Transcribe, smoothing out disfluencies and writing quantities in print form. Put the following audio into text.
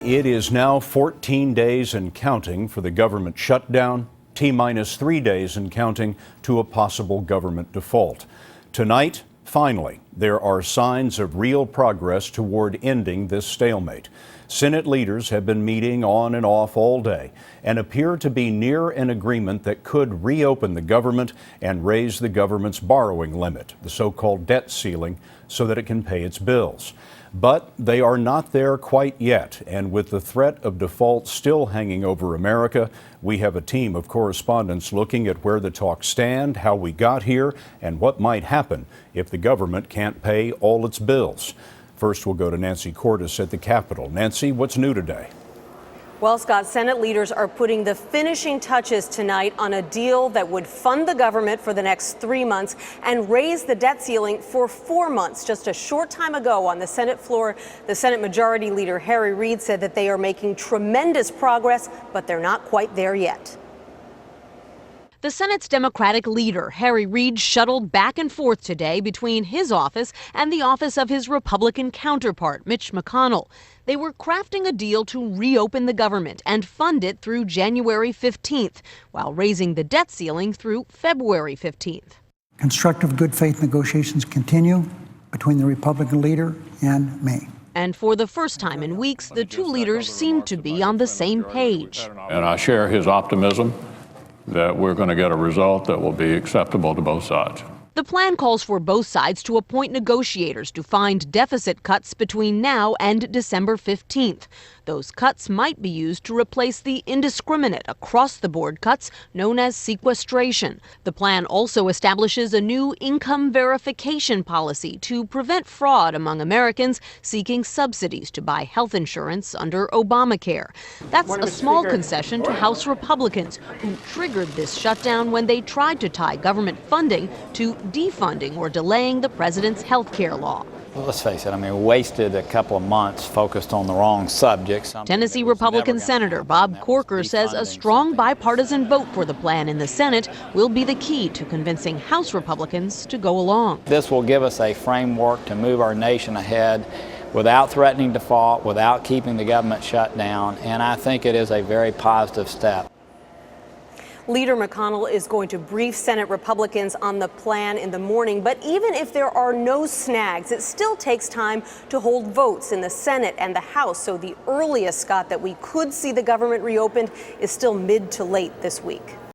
It is now 14 days and counting for the government shutdown, T-minus 3 days and counting to a possible government default. Tonight, finally, there are signs of real progress toward ending this stalemate. Senate leaders have been meeting on and off all day and appear to be near an agreement that could reopen the government and raise the government's borrowing limit, the so-called debt ceiling, so that it can pay its bills. But they are not there quite yet, and with the threat of default still hanging over America, we have a team of correspondents looking at where the talks stand, how we got here, and what might happen if the government can't pay all its bills. First, we'll go to Nancy Cordes at the Capitol. Nancy, what's new today? Well, Scott, Senate leaders are putting the finishing touches tonight on a deal that would fund the government for the next 3 months and raise the debt ceiling for 4 months. Just a short time ago on the Senate floor, the Senate Majority Leader Harry Reid said that they are making tremendous progress, but they're not quite there yet. The Senate's Democratic leader, Harry Reid, shuttled back and forth today between his office and the office of his Republican counterpart, Mitch McConnell. They were crafting a deal to reopen the government and fund it through January 15th, while raising the debt ceiling through February 15th. Constructive good faith negotiations continue between the Republican leader and me. And for the first time in weeks, the two leaders seem to be on the same page. And I share his optimism that we're going to get a result that will be acceptable to both sides. The plan calls for both sides to appoint negotiators to find deficit cuts between now and December 15th. Those cuts might be used to replace the indiscriminate across-the-board cuts known as sequestration. The plan also establishes a new income verification policy to prevent fraud among Americans seeking subsidies to buy health insurance under Obamacare. That's a small concession to House Republicans, who triggered this shutdown when they tried to tie government funding to defunding or delaying the president's health care law. Well, let's face it, we wasted a couple of months focused on the wrong subjects. Tennessee Republican Senator Bob Corker says a strong bipartisan vote for the plan in the Senate will be the key to convincing House Republicans to go along. This will give us a framework to move our nation ahead without threatening default, without keeping the government shut down, and I think it is a very positive step. Leader McConnell is going to brief Senate Republicans on the plan in the morning, but even if there are no snags, it still takes time to hold votes in the Senate and the House. So the earliest, Scott, that we could see the government reopened is still mid to late this week.